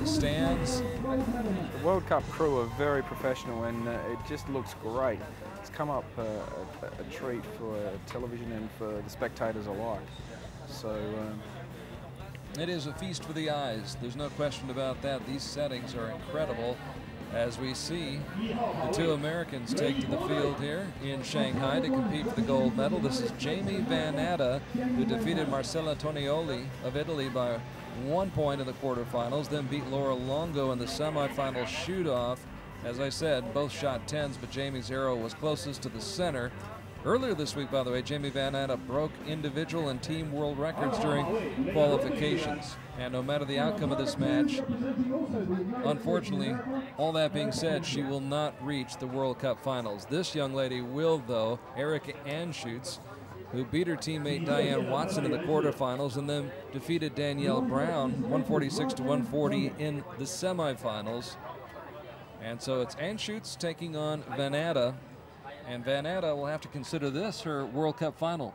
the stands. The World Cup crew are very professional, and it just looks great. It's come up a treat for television and for the spectators alike. So it is a feast for the eyes. There's no question about that. These settings are incredible. As we see the two Americans take to the field here in Shanghai to compete for the gold medal. This is Jamie Van Natta, who defeated Marcella Tonioli of Italy by 1 point in the quarterfinals, then beat Laura Longo in the semifinal shoot-off. As I said, both shot 10s, but Jamie's arrow was closest to the center. Earlier this week, by the way, Jamie Van Natta broke individual and team world records during qualifications. And no matter the outcome of this match, unfortunately, all that being said, she will not reach the World Cup finals. This young lady will, though. Erika Anschutz, who beat her teammate Diane Watson in the quarterfinals and then defeated Danielle Brown 146 to 140 in the semifinals. And so it's Anschutz taking on Van Natta. And Van Natta will have to consider this her World Cup final.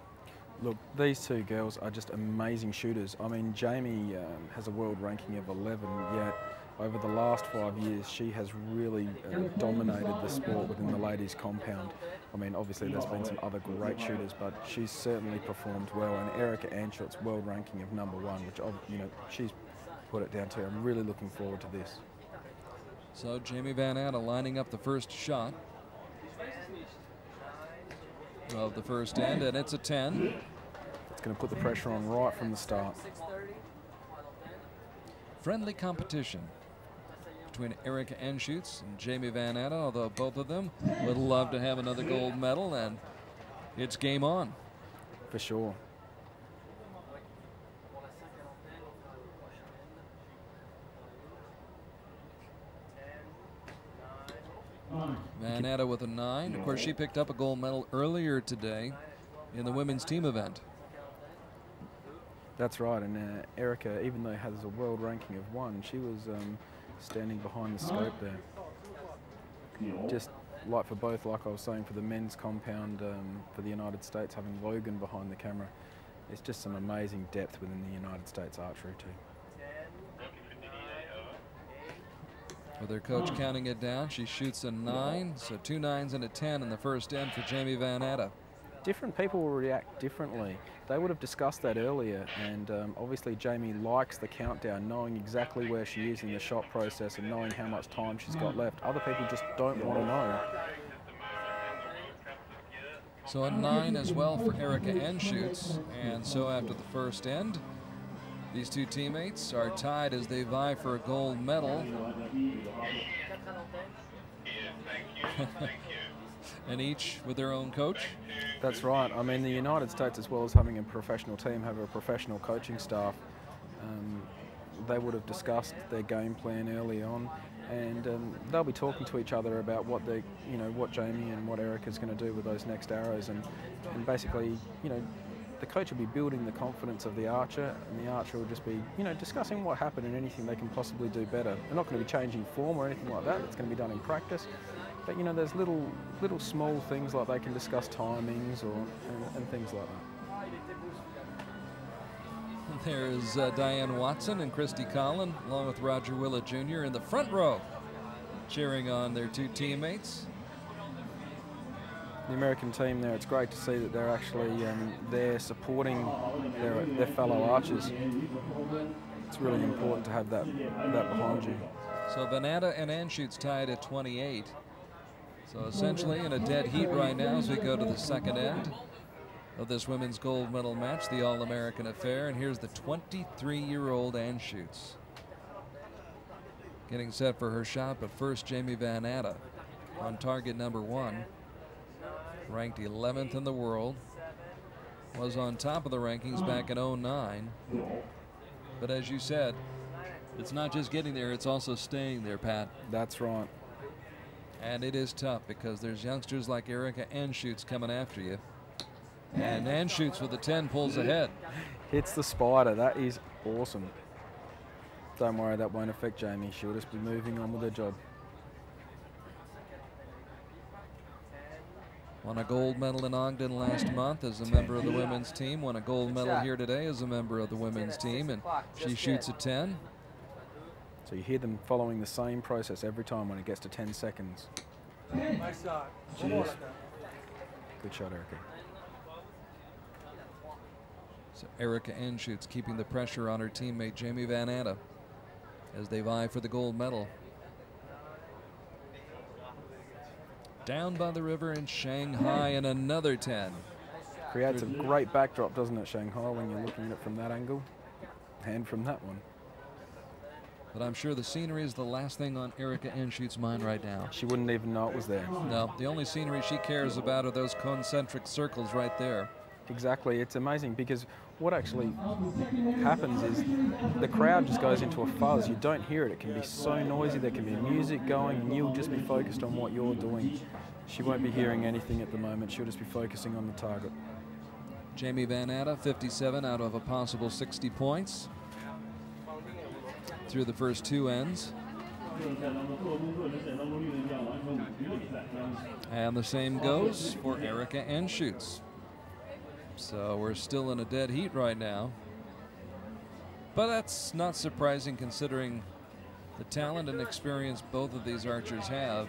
look, these two girls are just amazing shooters. I mean, Jamie has a world ranking of 11, yet over the last 5 years she has really dominated the sport within the ladies compound. I mean, obviously there's been some other great shooters, but she's certainly performed well. And Erika Anschutz, world ranking of #1, which, you know, she's put it down to. I'm really looking forward to this. So Jamie Van Natta lining up the first shot of the first end, and it's a 10. It's going to put the pressure on right from the start. Friendly competition between Erika Anschutz and Jamie Van Natta, although both of them would love to have another gold medal, and it's game on. For sure. Van Natta with a 9. Of course, she picked up a gold medal earlier today in the women's team event. That's right, and Erika, even though has a world ranking of 1, she was standing behind the scope there. Just like for both, like I was saying, for the men's compound for the United States, having Logan behind the camera, it's just some amazing depth within the United States archery team. With her coach counting it down, she shoots a 9, so 2 9s and a 10 in the first end for Jamie Van Natta. Different people will react differently. They would have discussed that earlier, and obviously Jamie likes the countdown, knowing exactly where she is in the shot process and knowing how much time she's got left. Other people just don't want to know. So a 9 as well for Erika Anschutz, and so after the first end, these two teammates are tied as they vie for a gold medal. And each with their own coach. That's right. I mean, the United States, as well as having a professional team, have a professional coaching staff. They would have discussed their game plan early on, and they'll be talking to each other about what they, you know, what Jamie and what Erika's going to do with those next arrows, and basically, you know, the coach will be building the confidence of the archer, and the archer will just be, you know, discussing what happened and anything they can possibly do better. They're not going to be changing form or anything like that. It's going to be done in practice. But, you know, there's little small things like they can discuss timings and things like that. There's Diane Watson and Christy Collin, along with Roger Willett Jr. in the front row, cheering on their two teammates. The American team there, it's great to see that they're actually there supporting their fellow archers. It's really important to have that behind you. So Van Natta and Anschutz tied at 28. So essentially in a dead heat right now as we go to the second end of this women's gold medal match, the All-American affair. And here's the 23-year-old Anschutz getting set for her shot, but first Jamie Van Natta on target #1. Ranked 11th in the world, was on top of the rankings back in '09. But as you said, it's not just getting there, it's also staying there, Pat. That's right. And it is tough because there's youngsters like Erika Anschutz coming after you. And Anschutz with the 10 pulls ahead. Hits the spider. That is awesome. Don't worry, that won't affect Jamie. She'll just be moving on with her job. Won a gold medal in Ogden last month as a member of the women's team. Won a gold medal here today as a member of the women's team. And she shoots a 10. So you hear them following the same process every time when it gets to 10 seconds. Nice shot. Cheers. Good shot, Erika. So Erika Anschutz keeping the pressure on her teammate Jamie Van Natta as they vie for the gold medal. Down by the river in Shanghai, and another 10. Creates a great backdrop, doesn't it, Shanghai, when you're looking at it from that angle and from that one. But I'm sure the scenery is the last thing on Erika Anschutz's mind right now. She wouldn't even know it was there. No, the only scenery she cares about are those concentric circles right there. Exactly, it's amazing because what actually happens is the crowd just goes into a fuzz. You don't hear it. It can be so noisy, there can be music going, and you'll just be focused on what you're doing. She won't be hearing anything at the moment. She'll just be focusing on the target. Jamie Van Natta, 57 out of a possible 60 points through the first 2 ends. And the same goes for Erika Anschutz. So we're still in a dead heat right now. But that's not surprising considering the talent and experience both of these archers have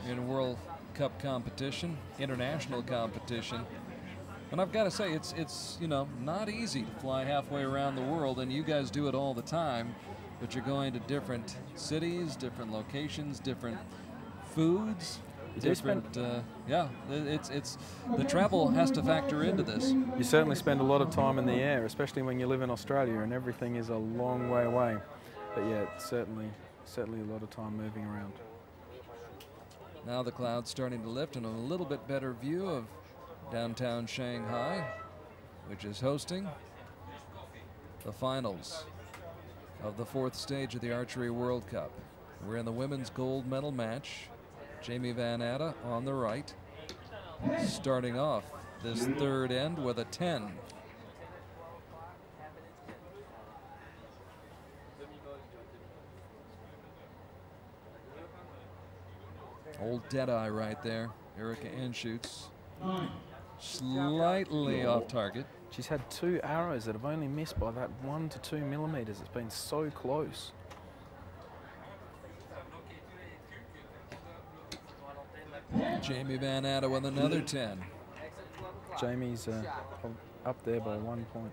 in World Cup competition, international competition. And I've got to say, it's you know, not easy to fly halfway around the world, and you guys do it all the time, but you're going to different cities, different locations, different foods, different, yeah, it's the travel has to factor into this. You certainly spend a lot of time in the air, especially when you live in Australia and everything is a long way away. But yeah, it's certainly a lot of time moving around. Now the clouds starting to lift and a little bit better view of downtown Shanghai, which is hosting the finals of the 4th stage of the Archery World Cup. We're in the women's gold medal match. Jamie Van Natta on the right, starting off this 3rd end with a 10. Old Deadeye right there, Erika Anschutz. Slightly off target. She's had 2 arrows that have only missed by that 1 to 2 millimeters. It's been so close. Jamie Van Natta with another 10. Jamie's up there by 1 point.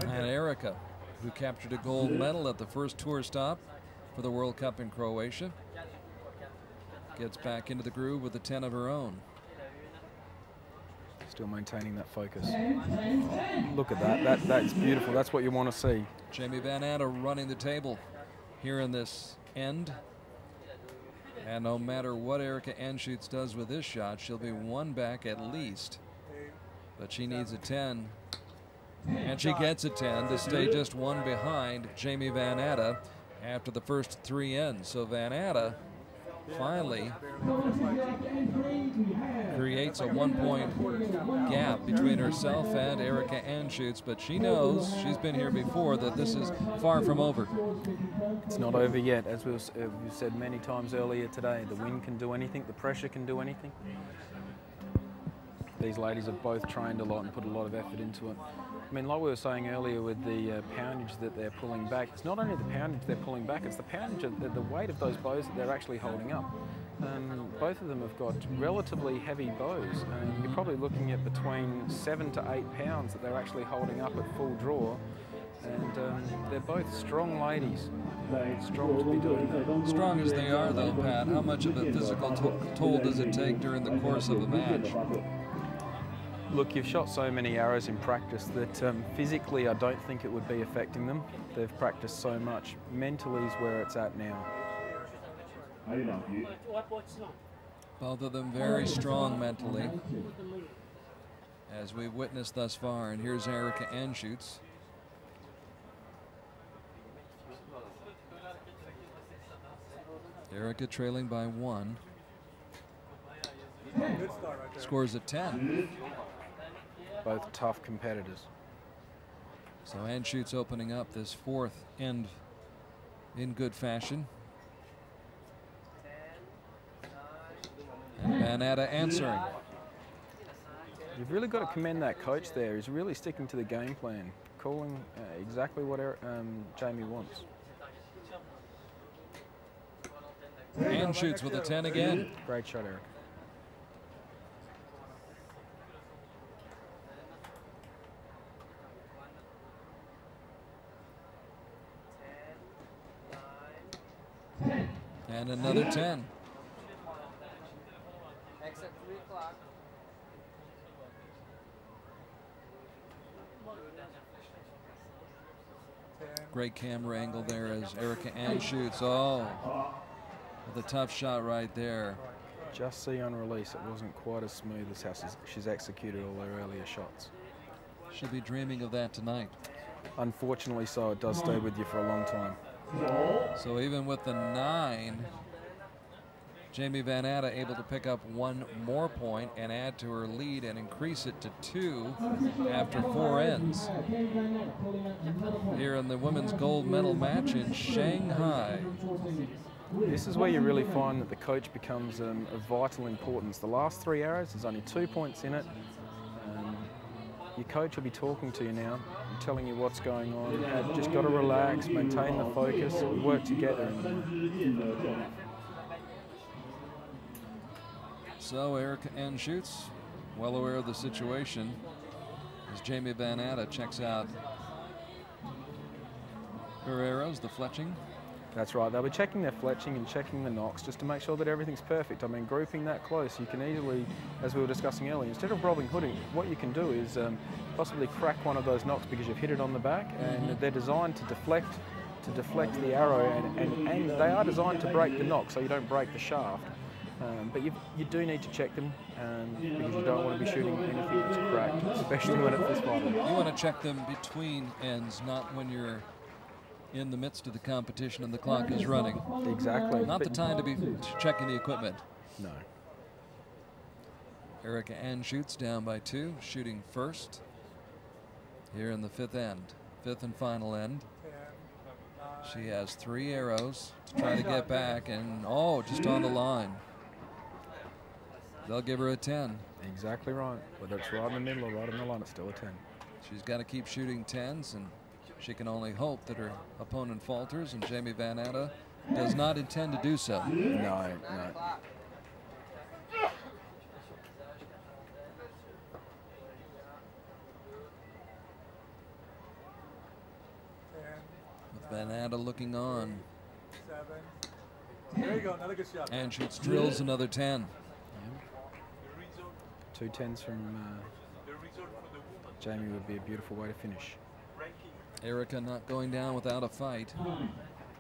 And Erika, who captured a gold medal at the first tour stop for the World Cup in Croatia, gets back into the groove with a 10 of her own. Still maintaining that focus. Look at that. That's beautiful. That's what you want to see. Jamie Van Natta running the table here in this end. And no matter what Erika Anschutz does with this shot, she'll be 1 back at least. But she needs a 10. And she gets a 10 to stay just 1 behind Jamie Van Natta after the first 3 ends. So Van Natta finally creates a 1-point gap between herself and Erika Anschutz, but she knows, she's been here before, that this is far from over. It's not over yet. As we've said many times earlier today, the wind can do anything, the pressure can do anything. These ladies have both trained a lot and put a lot of effort into it. I mean, like we were saying earlier with the poundage that they're pulling back, it's not only the poundage they're pulling back, it's the poundage of the weight of those bows that they're actually holding up. Both of them have got relatively heavy bows. You're probably looking at between 7 to 8 pounds that they're actually holding up at full draw. And they're both strong ladies. Strong to be doing that. Strong as they are, though, Pat, how much of a physical toll does it take during the course of a match? Look, you've shot so many arrows in practice that physically I don't think it would be affecting them. They've practiced so much. Mentally is where it's at now. Both of them very strong mentally, as we've witnessed thus far. And here's Erika Anschutz. Erika trailing by 1. Scores a 10. Both tough competitors. So Anschutz opening up this 4th end in good fashion. And Van Natta answering. You've really got to commend that coach there. He's really sticking to the game plan, calling exactly what Jamie wants. Anschutz with a 10 again. Great shot, Erika. And another 10. Exit 3 o'clock. Great camera angle there as Erika Anschutz. Oh, with a tough shot right there. Just see on release, it wasn't quite as smooth as how she's executed all her earlier shots. She'll be dreaming of that tonight. Unfortunately so, it does stay with you for a long time. So even with the 9, Jamie Van Natta able to pick up 1 more point and add to her lead and increase it to 2 after 4 ends. Here in the women's gold medal match in Shanghai. This is where you really find that the coach becomes of vital importance. The last 3 arrows, there's only 2 points in it. Your coach will be talking to you now, telling you what's going on. You've just got to relax, maintain the focus, work together. So Erika Anschutz, well aware of the situation, as Jamie Van Natta checks out her arrows, the fletching. That's right, they'll be checking their fletching and checking the knocks just to make sure that everything's perfect. I mean, grouping that close, you can easily, as we were discussing earlier, instead of Robin Hooding, what you can do is possibly crack one of those knocks because you've hit it on the back, and they're designed to deflect the arrow, and they are designed to break the knock so you don't break the shaft. But you do need to check them because you don't want to be shooting anything that's cracked, especially when it's this vital. You want to check them between ends, not when you're in the midst of the competition and the clock is running. Exactly. Not the time to be checking the equipment. No. Erika Anschutz down by 2, shooting first here in the 5th end, 5th and final end. She has 3 arrows to try to get back, and oh, just on the line. They'll give her a 10. Exactly right. Whether it's right in the middle or right on the line, it's still a 10. She's got to keep shooting 10s, and she can only hope that her opponent falters, and Jamie Van Natta does not intend to do so. No. With Van Natta looking on. 7. There you go, another good shot. Anschutz drills another 10. Yeah. 2 10s from Jamie would be a beautiful way to finish. Erika not going down without a fight.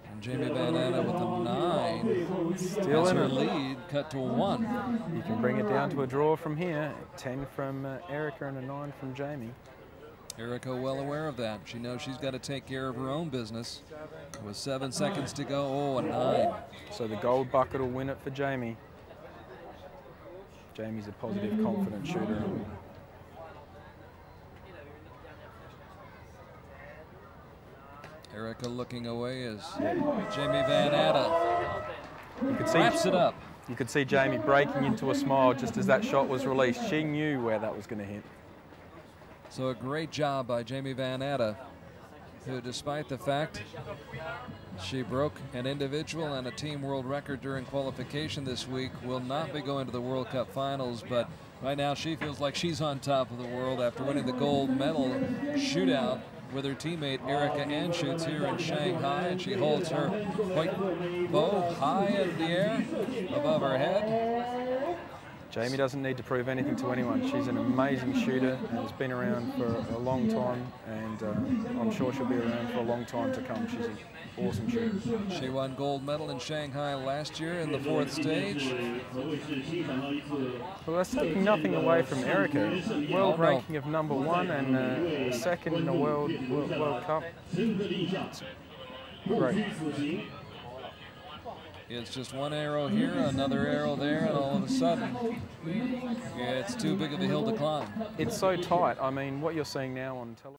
And Jamie Van Natta with a 9. Still has in her it. lead cut to a 1. You can bring it down to a draw from here. 10 from Erika and a 9 from Jamie. Erika well aware of that. She knows she's got to take care of her own business. With 7 seconds to go, oh, a 9. So the gold bucket will win it for Jamie. Jamie's a positive, confident shooter. Erika looking away as Jamie Van Natta wraps it up. You could see Jamie breaking into a smile just as that shot was released. She knew where that was going to hit. So a great job by Jamie Van Natta, who despite the fact she broke an individual and a team world record during qualification this week, will not be going to the World Cup finals, but right now she feels like she's on top of the world after winning the gold medal shootout with her teammate Erika Anschutz here in Shanghai, and she holds her white bow high in the air above her head. Jamie doesn't need to prove anything to anyone. She's an amazing shooter and has been around for a long time, and I'm sure she'll be around for a long time to come. She's an awesome shooter. She won gold medal in Shanghai last year in the 4th stage. Well, that's taking nothing away from Erika. World ranking of #1 and second in the World Cup. Great. It's just one arrow here, another arrow there, and all of a sudden, it's too big of a hill to climb. It's so tight. I mean, what you're seeing now on television.